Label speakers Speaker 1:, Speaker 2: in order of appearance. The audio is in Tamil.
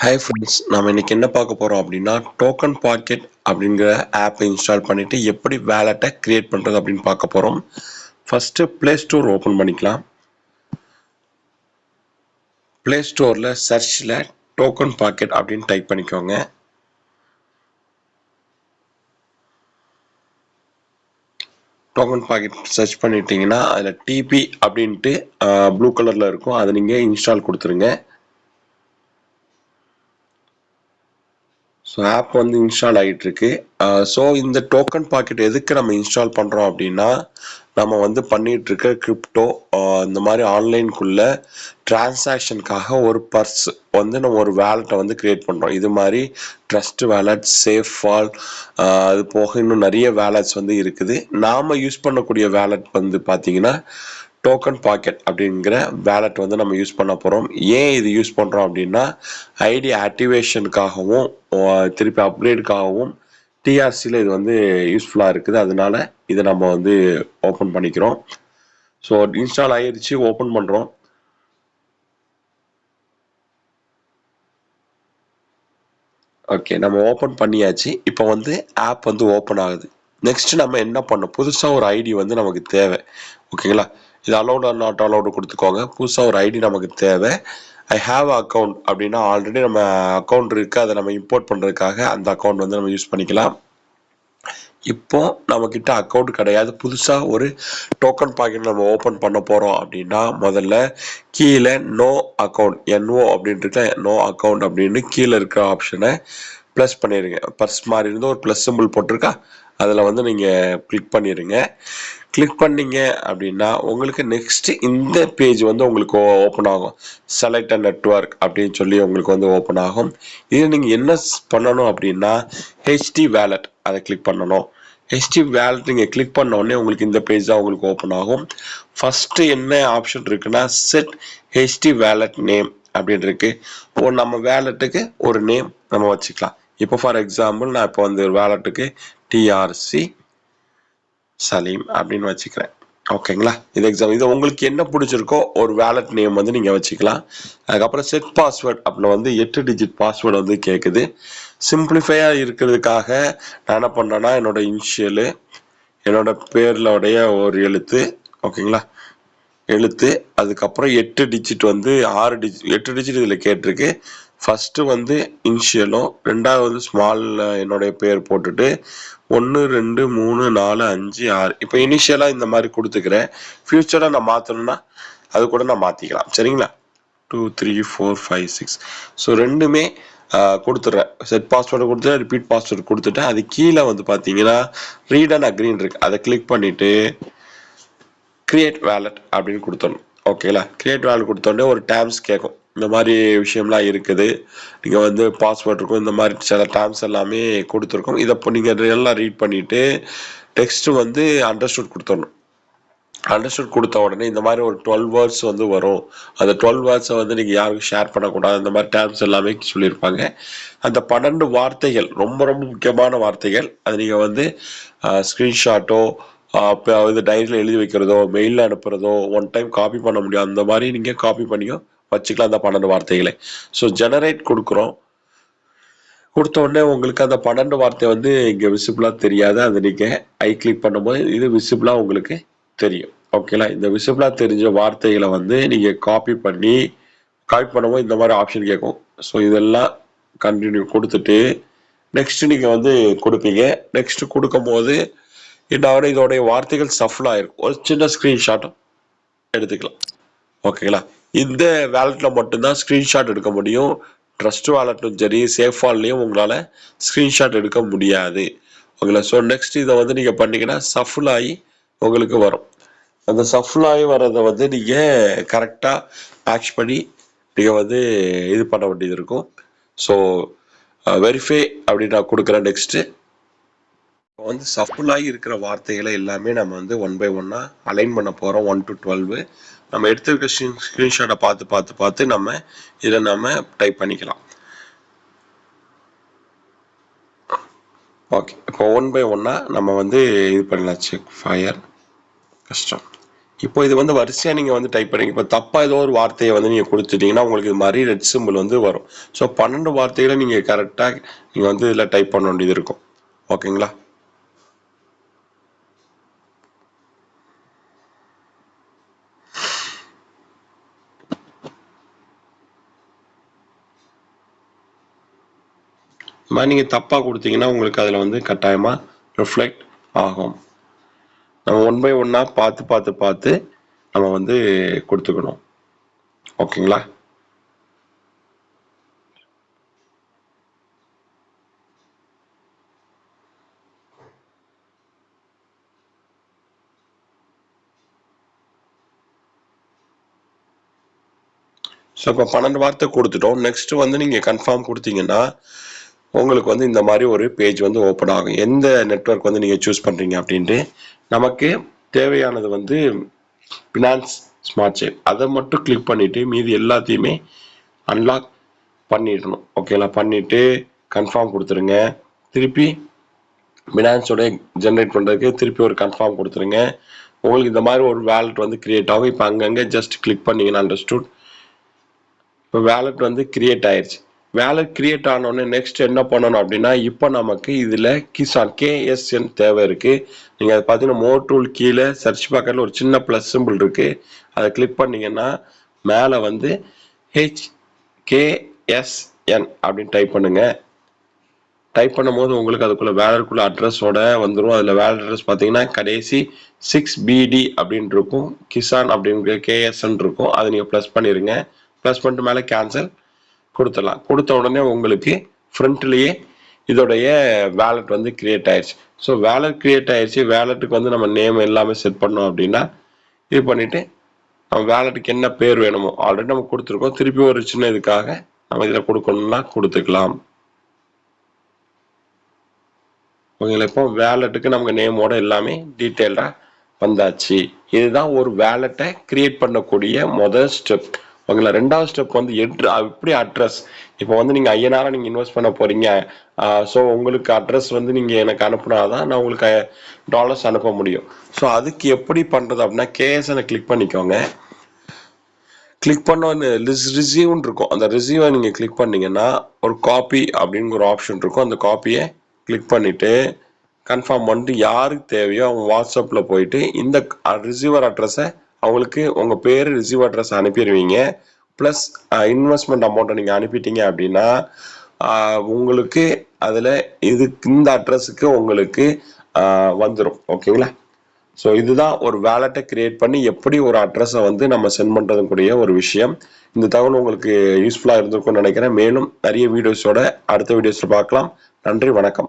Speaker 1: ஹாய் ஃப்ரெண்ட்ஸ், நம்ம இன்னைக்கு என்ன பார்க்க போகிறோம் அப்படின்னா டோக்கன் பாக்கெட் அப்படிங்கிற ஆப்பை இன்ஸ்டால் பண்ணிவிட்டு எப்படி வேலெட்டை க்ரியேட் பண்ணுறது அப்படின்னு பார்க்க போகிறோம். ஃபஸ்ட்டு ப்ளே ஸ்டோர் ஓப்பன் பண்ணிக்கலாம். ப்ளே ஸ்டோரில் சர்ச்சில் டோக்கன் பாக்கெட் அப்படின்னு டைப் பண்ணிக்கோங்க. டோக்கன் பாக்கெட் சர்ச் பண்ணிட்டீங்கன்னா அதில் டிபி அப்படின்ட்டு ப்ளூ கலரில் இருக்கும். அதை நீங்கள் இன்ஸ்டால் கொடுத்துருங்க. ஸோ ஆப் வந்து இன்ஸ்டால் ஆகிட்டு இருக்கு. ஸோ இந்த டோக்கன் பாக்கெட் எதுக்கு நம்ம இன்ஸ்டால் பண்ணுறோம் அப்படின்னா, நம்ம வந்து பண்ணிட்டு இருக்க கிரிப்டோ இந்த மாதிரி ஆன்லைனுக்குள்ள டிரான்சாக்ஷனுக்காக ஒரு பர்ஸ் வந்து நம்ம ஒரு வேலெட்டை வந்து கிரியேட் பண்ணுறோம். இது மாதிரி ட்ரஸ்ட் வேலெட், சேஃப் வால், அது போக இன்னும் நிறைய வேலெட்ஸ் வந்து இருக்குது. நாம் யூஸ் பண்ணக்கூடிய வேலெட் வந்து பார்த்தீங்கன்னா டோக்கன் பாக்கெட் அப்படிங்கிற வேலெட் வந்து நம்ம யூஸ் பண்ண போகிறோம். ஏன் இது யூஸ் பண்ணுறோம் அப்படின்னா, ஐடி ஆக்டிவேஷனுக்காகவும் திருப்பி அப்கிரேடுக்காகவும் டிஆர்சியில் இது வந்து யூஸ்ஃபுல்லாக இருக்குது. அதனால இதை நம்ம வந்து ஓப்பன் பண்ணிக்கிறோம். ஸோ இன்ஸ்டால் ஆகிடுச்சு, ஓப்பன் பண்ணுறோம். ஓகே, நம்ம ஓப்பன் பண்ணியாச்சு. இப்போ வந்து ஆப் வந்து ஓப்பன் ஆகுது. நெக்ஸ்ட் நம்ம என்ன பண்ணோம், புதுசாக ஒரு ஐடி வந்து நமக்கு தேவை. ஓகேங்களா, இது அலௌட் ஆர் நாட் அலௌடு கொடுத்துக்கோங்க. புதுசாக ஒரு ஐடி நமக்கு தேவை. ஐ ஹாவ் அக்கௌண்ட் அப்படின்னா ஆல்ரெடி நம்ம அக்கௌண்ட் இருக்குது, அதை நம்ம இம்போர்ட் பண்ணுறதுக்காக அந்த அக்கௌண்ட் வந்து நம்ம யூஸ் பண்ணிக்கலாம். இப்போ நம்மக்கிட்ட அக்கௌண்ட் கிடையாது, புதுசாக ஒரு டோக்கன் பாக்கெட் நம்ம ஓப்பன் பண்ண போகிறோம் அப்படின்னா முதல்ல கீழே நோ அக்கௌண்ட் NO அப்படின்ட்டு நோ அக்கௌண்ட் அப்படின்னு கீழே இருக்கிற ஆப்ஷனை ப்ளஸ் பண்ணிடுங்க. பர்ஸ் மாதிரி இருந்து ஒரு ப்ளஸ் சிம்பிள் போட்டிருக்கா, அதில் வந்து நீங்கள் கிளிக் பண்ணிடுங்க. கிளிக் பண்ணீங்க அப்படின்னா உங்களுக்கு நெக்ஸ்ட் இந்த பேஜ் வந்து உங்களுக்கு ஓப்பன் ஆகும். செலக்ட் நெட்வொர்க் அப்படின்னு சொல்லி உங்களுக்கு வந்து ஓப்பன் ஆகும். இது நீங்கள் என்ன பண்ணணும் அப்படின்னா ஹெச்டி வேலெட் அதை கிளிக் பண்ணணும். ஹெச்டி வேலெட் நீங்கள் கிளிக் பண்ண உடனே உங்களுக்கு இந்த பேஜ் தான் உங்களுக்கு ஓப்பன் ஆகும். ஃபர்ஸ்ட் என்ன ஆப்ஷன் இருக்குன்னா செட் ஹெச்டி வேலெட் நேம் அப்படின்னு இருக்கு. நம்ம வேலெட்டுக்கு ஒரு நேம் நம்ம வச்சுக்கலாம். இப்போ ஃபார் எக்ஸாம்பிள் நான் இப்போ வந்து வேலெட்டுக்கு டிஆர்சி சலீம் அப்படின்னு வச்சுக்கிறேன். ஓகேங்களா, இது எக்ஸாம். இது உங்களுக்கு என்ன பிடிச்சிருக்கோ ஒரு வேலெட் நேம் வந்து நீங்கள் வச்சுக்கலாம். அதுக்கப்புறம் செட் பாஸ்வேர்ட் அப்படின்னு வந்து 8 டிஜிட் பாஸ்வேர்டு வந்து கேட்குது. சிம்பிளிஃபையாக இருக்கிறதுக்காக நான் என்ன பண்ணுறேன்னா என்னோட இனிஷியலு, என்னோட பேர்லோடைய ஒரு எழுத்து, ஓகேங்களா, எழுத்து, அதுக்கப்புறம் 8 டிஜிட் வந்து 8 டிஜிட் இதில் கேட்டிருக்கு. ஃபஸ்ட்டு வந்து இனிஷியலும், ரெண்டாவது வந்து ஸ்மால் என்னுடைய பேர் போட்டுட்டு 1 2 3 4 5 6 இப்போ இனிஷியலாக இந்த மாதிரி கொடுத்துக்கிறேன். ஃபியூச்சராக நான் மாற்றணும்னா அது கூட நான் மாற்றிக்கலாம். சரிங்களா, 2 3 4 5 6 ஸோ ரெண்டுமே கொடுத்துட்றேன். செட் பாஸ்வேர்டு கொடுத்து ரிப்பீட் பாஸ்வேர்டு கொடுத்துட்டு அது கீழே வந்து பார்த்தீங்கன்னா ரீட் அண்ட் அக்ரின்னு இருக்கு, அதை கிளிக் பண்ணிவிட்டு கிரியேட் வேலெட் அப்படின்னு கொடுத்துடணும். ஓகேங்களா, கிரியேட் வேலெட் கொடுத்தோடனே ஒரு டேர்ம்ஸ் கேட்கும். இந்த மாதிரி விஷயம்லாம் இருக்குது, நீங்கள் வந்து பாஸ்வேர்ட் இருக்கும், இந்த மாதிரி சில டேர்ம்ஸ் எல்லாமே கொடுத்துருக்கோம். இதை இப்போ நீங்கள் எல்லாம் ரீட் பண்ணிவிட்டு டெக்ஸ்ட்டு வந்து அண்டர்ஸ்டுட் கொடுத்துடணும். அண்டர்ஸ்டுட் கொடுத்த உடனே இந்த மாதிரி ஒரு 12 வேர்ட்ஸ் வந்து வரும். அந்த 12 வேர்ட்ஸை வந்து நீங்கள் யாருக்கும் ஷேர் பண்ணக்கூடாது, இந்த மாதிரி டேர்ம்ஸ் எல்லாமே சொல்லியிருப்பாங்க. அந்த 12 வார்த்தைகள் ரொம்ப ரொம்ப முக்கியமான வார்த்தைகள். அது நீங்கள் வந்து ஸ்க்ரீன்ஷாட்டோ இது டைரியில் எழுதி வைக்கிறதோ, மெயிலில் அனுப்புறதோ, ஒன் டைம் காப்பி பண்ண முடியும், அந்த மாதிரி நீங்கள் காப்பி பண்ணியோ வச்சுக்கலாம் அந்த 12 வார்த்தைகளை. ஸோ ஜெனரேட் கொடுக்குறோம். கொடுத்த உடனே உங்களுக்கு அந்த 12 வார்த்தை வந்து இங்கே விசிபிளாக தெரியாது. அது நீங்கள் ஐ கிளிக் பண்ணும்போது இது விசிபிளாக உங்களுக்கு தெரியும். ஓகேங்களா, இந்த விசிபிளாக தெரிஞ்ச வார்த்தைகளை வந்து நீங்கள் காப்பி பண்ணும்போது இந்த மாதிரி ஆப்ஷன் கேட்கும். ஸோ இதெல்லாம் கண்டினியூ கொடுத்துட்டு நெக்ஸ்ட் நீங்கள் வந்து கொடுப்பீங்க. நெக்ஸ்ட் கொடுக்கும்போது என்ன இதோடைய வார்த்தைகள் சஃபில் ஆயிருக்கும். ஒரு சின்ன ஸ்க்ரீன்ஷாட்டும் எடுத்துக்கலாம். ஓகேங்களா, இந்த வேலெட்டில் மட்டும்தான் ஸ்க்ரீன்ஷாட் எடுக்க முடியும். ட்ரஸ்ட் வேலெட்டும் சரி, சேஃப் வால்லையும் உங்களால் ஸ்க்ரீன்ஷாட் எடுக்க முடியாது. ஓகேங்களா, ஸோ நெக்ஸ்ட் இதை வந்து நீங்கள் பண்ணிங்கன்னா சஃபில் ஆகி உங்களுக்கு வரும். அந்த சஃபில் ஆகி வர்றதை வந்து நீங்கள் கரெக்டாக மேட்ச் பண்ணி நீங்கள் வந்து இது பண்ண வேண்டியது இருக்கும். ஸோ வெரிஃபை அப்படின்னு நான் கொடுக்குறேன். நெக்ஸ்ட்டு வந்து சஃபுல்லாகி இருக்கிற வார்த்தைகளை எல்லாமே நம்ம வந்து 1 by 1 அலைன் பண்ண போகிறோம். 1 to 12 நம்ம எடுத்துருக்க ஸ்க்ரீன்ஷாட்டை பார்த்து நம்ம இதை நம்ம டைப் பண்ணிக்கலாம். ஓகே, இப்போ 1 by 1 நம்ம வந்து இது பண்ணலாம். செக் ஃபயர் கஷ்டம். இப்போ இது வந்து வரிசையாக நீங்கள் வந்து டைப் பண்ணீங்க. இப்போ தப்பாக ஏதோ ஒரு வார்த்தையை வந்து நீங்கள் கொடுத்துட்டீங்கன்னா உங்களுக்கு இது மாதிரி ரெட் சிம்பிள் வந்து வரும். ஸோ 12 வார்த்தைகளை நீங்கள் கரெக்டாக நீங்கள் வந்து இதில் டைப் பண்ண வேண்டியது இருக்கும். ஓகேங்களா? இது மாதிரி நீங்கள் தப்பாக கொடுத்தீங்கன்னா உங்களுக்கு அதில் வந்து கட்டாயமாக ரிஃப்ளெக்ட் ஆகும். நம்ம 1 பை 1 பார்த்து நம்ம வந்து கொடுத்துக்கணும். ஓகேங்களா? ஸோ இப்போ 12 வார்த்தை கொடுத்துட்டோம். நெக்ஸ்ட் வந்து நீங்கள் கன்ஃபார்ம் கொடுத்தீங்கன்னா உங்களுக்கு வந்து இந்த மாதிரி ஒரு பேஜ் வந்து ஓப்பன் ஆகும். எந்த நெட்வொர்க் வந்து நீங்கள் சூஸ் பண்ணுறீங்க அப்படின்ட்டு நமக்கு தேவையானது வந்து பினான்ஸ் ஸ்மார்ட் செயின் அதை மட்டும் கிளிக் பண்ணிவிட்டு மீதி எல்லாத்தையுமே அன்லாக் பண்ணிடணும். ஓகேங்களா? பண்ணிவிட்டு கன்ஃபார்ம் கொடுத்துருங்க. திருப்பி பினான்ஸோட ஜென்ரேட் பண்ணுறதுக்கு திருப்பி ஒரு கன்ஃபார்ம் கொடுத்துருங்க. உங்களுக்கு இந்த மாதிரி ஒரு வேலட் வந்து கிரியேட் ஆகும். இப்போ அங்கங்கே ஜஸ்ட் கிளிக் பண்ணிங்கன்னா அண்டர்ஸ்டுட். இப்போ வேலட் வந்து கிரியேட் ஆயிடுச்சு. வேலட் கிரியேட் ஆனோடனே நெக்ஸ்ட் என்ன பண்ணணும் அப்படின்னா இப்போ நமக்கு இதில் கிசான் KSN தேவை இருக்குது. நீங்கள் அதை பார்த்தீங்கன்னா மோர் டூல் கீழே சர்ச் பாக்கெட்டில் ஒரு சின்ன ப்ளஸ் சிம்பிள் இருக்குது. அதை கிளிக் பண்ணிங்கன்னா மேலே வந்து HKSN அப்படின்னு டைப் பண்ணுங்கள். டைப் பண்ணும்போது உங்களுக்கு அதுக்குள்ள வேலருக்குள்ள அட்ரஸோட வந்துடும். அதில் வேலர் அட்ரஸ் பார்த்தீங்கன்னா கடைசி 6BD அப்படின்னு இருக்கும். கிசான் அப்படிங்கிற KSN இருக்கும். அதை நீங்கள் ப்ளஸ் பண்ணிடுங்க. ப்ளஸ் பண்ணிட்டு மேலே கேன்சல் கொடுத்துடலாம். கொடுத்த உடனே உங்களுக்கு ஃப்ரண்ட்லேயே இதோடைய வேலட் வந்து கிரியேட் ஆயிடுச்சு. ஸோ வேலட் கிரியேட் ஆயிடுச்சு. வேலட்டுக்கு வந்து நம்ம நேம் எல்லாமே செட் பண்ணோம் அப்படின்னா இது பண்ணிவிட்டு நம்ம வேலட்டுக்கு என்ன பேர் வேணுமோ ஆல்ரெடி நம்ம கொடுத்துருக்கோம். திருப்பி ஒரு சின்ன இதுக்காக நம்ம இதில் கொடுக்கணும்னா கொடுத்துக்கலாம். ஓகேங்களா? இப்போ வேலட்டுக்கு நமக்கு நேமோட எல்லாமே டீட்டெயில்டாக வந்தாச்சு. இதுதான் ஒரு வேலட்டை கிரியேட் பண்ணக்கூடிய முதல் ஸ்டெப். ஓகேங்களா? ரெண்டாவது ஸ்டெப் வந்து எப்படி அட்ரஸ். இப்போ வந்து நீங்கள் 5000 நீங்கள் இன்வெஸ்ட் பண்ண போகிறீங்க. ஸோ உங்களுக்கு அட்ரஸ் வந்து நீங்கள் எனக்கு அனுப்புனாதான் நான் உங்களுக்கு டாலர்ஸ் அனுப்ப முடியும். ஸோ அதுக்கு எப்படி பண்ணுறது அப்படின்னா KSN கிளிக் பண்ணிக்கோங்க. கிளிக் பண்ண ரிசீவ்னு இருக்கும். அந்த ரிசீவை நீங்கள் கிளிக் பண்ணீங்கன்னா ஒரு காப்பி அப்படின்னு ஒரு ஆப்ஷன் இருக்கும். அந்த காப்பியை கிளிக் பண்ணிவிட்டு கன்ஃபார்ம் பண்ணிட்டு யாருக்கு தேவையோ அவங்க வாட்ஸ்அப்பில் போயிட்டு இந்த ரிசீவர் அட்ரஸை அவங்களுக்கு உங்கள் பேர் ரிசீவ் அட்ரஸ் அனுப்பிடுவீங்க. ப்ளஸ் இன்வெஸ்ட்மெண்ட் அமௌண்ட்டை நீங்கள் அனுப்பிட்டீங்க அப்படின்னா உங்களுக்கு அதில் இந்த அட்ரஸுக்கு உங்களுக்கு வந்துடும். ஓகேங்களா? ஸோ இதுதான் ஒரு வேலட்டை கிரியேட் பண்ணி எப்படி ஒரு அட்ரஸை வந்து நம்ம சென்ட் பண்ணுறதுக்குரிய ஒரு விஷயம். இந்த தகவல் உங்களுக்கு யூஸ்ஃபுல்லாக இருந்திருக்கும்னு நினைக்கிறேன். மேலும் நிறைய வீடியோஸோட அடுத்த வீடியோஸில் பார்க்கலாம். நன்றி, வணக்கம்.